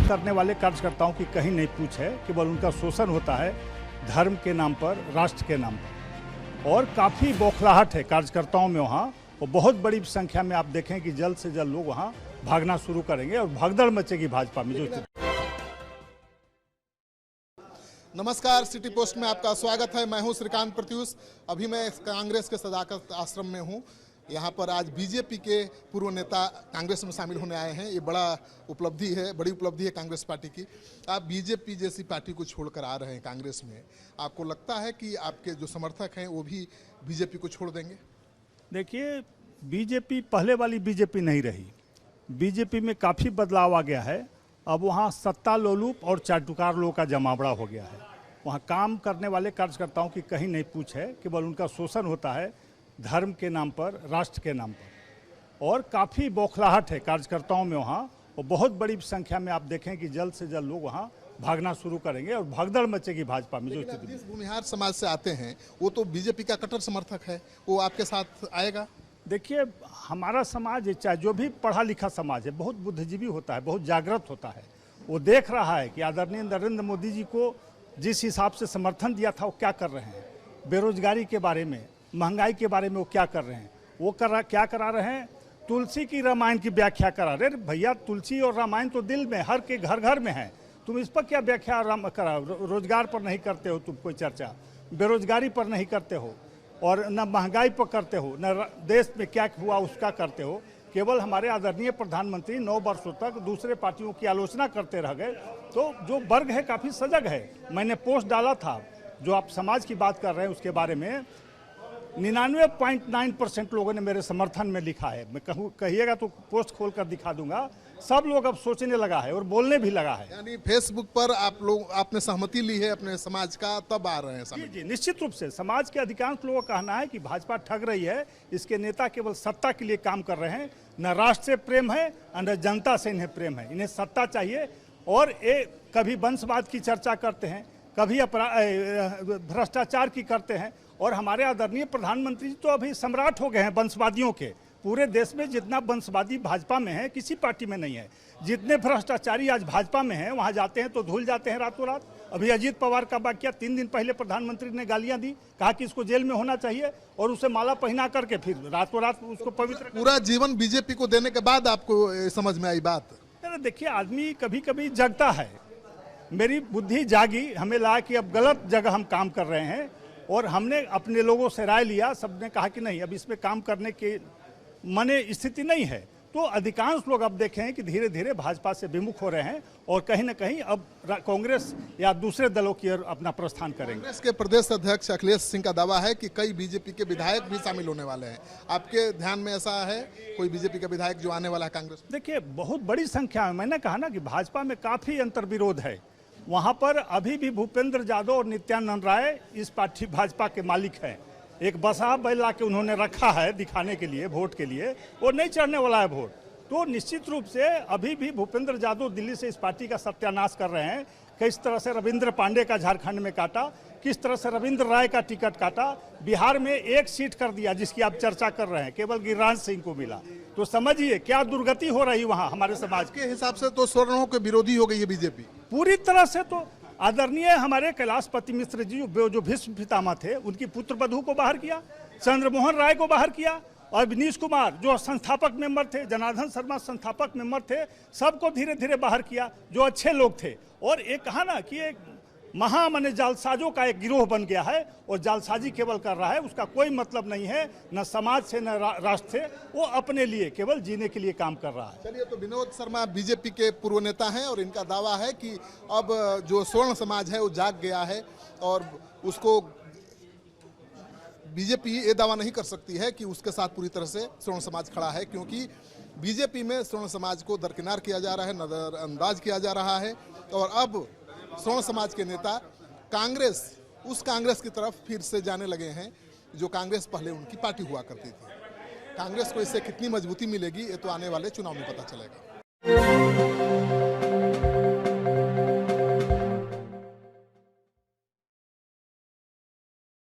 करने वाले कार्यकर्ताओं की कहीं नहीं पूछ है, केवल उनका शोषण होता है धर्म के नाम पर, राष्ट्र के नाम पर। और काफ़ी बौखलाहट है कार्यकर्ताओं में वहाँ, और बहुत बड़ी संख्या में आप देखें कि जल्द से जल्द लोग वहाँ भागना शुरू करेंगे और भगदड़ मचेगी भाजपा में। जो नमस्कार, सिटी पोस्ट में आपका स्वागत है। मैं हूं श्रीकांत प्रत्यूष। अभी मैं कांग्रेस के सदाकत आश्रम में हूं। यहां पर आज बीजेपी के पूर्व नेता कांग्रेस में शामिल होने आए हैं। ये बड़ी उपलब्धि है कांग्रेस पार्टी की। आप बीजेपी जैसी पार्टी को छोड़कर आ रहे हैं कांग्रेस में, आपको लगता है कि आपके जो समर्थक हैं वो भी बीजेपी को छोड़ देंगे? देखिए, बीजेपी पहले वाली बीजेपी नहीं रही। बीजेपी में काफ़ी बदलाव आ गया है। अब वहाँ सत्ता लोलुप और चाटुकार लोगों का जमावड़ा हो गया है। वहाँ काम करने वाले कार्यकर्ताओं की कहीं नहीं पूछ है, केवल उनका शोषण होता है धर्म के नाम पर, राष्ट्र के नाम पर। और काफ़ी बौखलाहट है कार्यकर्ताओं में वहाँ, और बहुत बड़ी संख्या में आप देखें कि जल्द से जल्द लोग वहाँ भागना शुरू करेंगे और भगदड़ मचेगी भाजपा में। जो जिस भूमिहार समाज से आते हैं वो तो बीजेपी का कट्टर समर्थक है, वो आपके साथ आएगा? देखिए, हमारा समाज, चाहे जो भी पढ़ा लिखा समाज है, बहुत बुद्धिजीवी होता है, बहुत जागृत होता है। वो देख रहा है कि आदरणीय नरेंद्र मोदी जी को जिस हिसाब से समर्थन दिया था वो क्या कर रहे हैं, बेरोजगारी के बारे में, महंगाई के बारे में वो क्या कर रहे हैं। वो क्या करा रहे हैं, तुलसी की रामायण की व्याख्या करा रहे। भैया, तुलसी और रामायण तो दिल में, हर के घर घर में है। तुम इस पर क्या व्याख्या करा? रोजगार पर नहीं करते हो तुम कोई चर्चा, बेरोजगारी पर नहीं करते हो, और न महंगाई पर करते हो, न देश में क्या हुआ उसका करते हो। केवल हमारे आदरणीय प्रधानमंत्री 9 वर्षों तक दूसरे पार्टियों की आलोचना करते रह गए। तो जो वर्ग है काफ़ी सजग है। मैंने पोस्ट डाला था, जो आप समाज की बात कर रहे हैं उसके बारे में, 99.9% लोगों ने मेरे समर्थन में लिखा है। मैं कहिएगा तो पोस्ट खोल कर दिखा दूंगा। सब लोग अब सोचने लगा है और बोलने भी लगा है। यानी फेसबुक पर आपने सहमति ली है अपने समाज का, तब आ रहे हैं? जी, निश्चित रूप से समाज के अधिकांश लोगों का कहना है कि भाजपा ठग रही है। इसके नेता केवल सत्ता के लिए काम कर रहे हैं। न राष्ट्र से प्रेम है, न जनता से इन्हें प्रेम है। इन्हें सत्ता चाहिए, और ये कभी वंशवाद की चर्चा करते हैं, कभी भ्रष्टाचार की करते हैं। और हमारे आदरणीय प्रधानमंत्री तो अभी सम्राट हो गए हैं वंशवादियों के। पूरे देश में जितना वंशवादी भाजपा में है, किसी पार्टी में नहीं है। जितने भ्रष्टाचारी आज भाजपा में हैं, वहां जाते हैं तो धुल जाते हैं रातों रात। अभी अजीत पवार का वाकया 3 दिन पहले प्रधानमंत्री ने गालियां दी, कहा कि इसको जेल में होना चाहिए, और उसे माला पहना करके फिर रातों रात उसको पवित्र। पूरा जीवन बीजेपी को देने के बाद आपको समझ में आई बात? देखिए, आदमी कभी कभी जगता है। मेरी बुद्धि जागी, हमें लगा कि अब गलत जगह हम काम कर रहे हैं, और हमने अपने लोगों से राय लिया। सबने कहा कि नहीं, अब इसमें काम करने की मने स्थिति नहीं है। तो अधिकांश लोग अब देखें कि धीरे धीरे भाजपा से विमुख हो रहे हैं, और कहीं ना कहीं अब कांग्रेस या दूसरे दलों की ओर अपना प्रस्थान करेंगे। कांग्रेस के प्रदेश अध्यक्ष अखिलेश सिंह का दावा है कि कई बीजेपी के विधायक भी शामिल होने वाले हैं। आपके ध्यान में ऐसा है कोई बीजेपी का विधायक जो आने वाला है कांग्रेस? देखिए, बहुत बड़ी संख्या में, मैंने कहा ना कि भाजपा में काफ़ी अंतर्विरोध है। वहाँ पर अभी भी भूपेंद्र यादव और नित्यानंद राय इस पार्टी भाजपा के मालिक हैं। एक बसा बैल ला के उन्होंने रखा है दिखाने के लिए, वोट के लिए, और नहीं चढ़ने वाला है वोट। तो निश्चित रूप से अभी भी भूपेंद्र यादव दिल्ली से इस पार्टी का सत्यानाश कर रहे हैं। किस तरह से रविंद्र पांडे का झारखंड में काटा, किस तरह से रविंद्र राय का टिकट काटा, बिहार में 1 सीट कर दिया जिसकी आप चर्चा कर रहे हैं, केवल गिरिराज सिंह को मिला। तो समझिए क्या दुर्गति हो रही वहाँ हमारे समाज के हिसाब से। तो सवर्णों के विरोधी हो गई है बीजेपी पूरी तरह से। तो आदरणीय हमारे कैलाशपति मिश्र जी जो भीष्म पितामह थे, उनकी पुत्र वधू को बाहर किया, चंद्रमोहन राय को बाहर किया, और विनीश कुमार जो संस्थापक मेंबर थे, जनार्दन शर्मा संस्थापक मेंबर थे, सबको धीरे धीरे बाहर किया जो अच्छे लोग थे। और एक कहा ना कि एक महामने जालसाजों का एक गिरोह बन गया है, और जालसाजी केवल कर रहा है। उसका कोई मतलब नहीं है, न समाज से न राष्ट्र से। वो अपने लिए केवल जीने के लिए काम कर रहा है। चलिए, तो विनोद शर्मा बीजेपी के पूर्व नेता हैं, और इनका दावा है कि अब जो स्वर्ण समाज है वो जाग गया है, और उसको बीजेपी ये दावा नहीं कर सकती है कि उसके साथ पूरी तरह से स्वर्ण समाज खड़ा है, क्योंकि बीजेपी में स्वर्ण समाज को दरकिनार किया जा रहा है, नजरअंदाज किया जा रहा है। और अब स्वर्ण समाज के नेता उस कांग्रेस की तरफ फिर से जाने लगे हैं जो कांग्रेस पहले उनकी पार्टी हुआ करती थी। कांग्रेस को इससे कितनी मजबूती मिलेगी ये तो आने वाले चुनाव में पता चलेगा।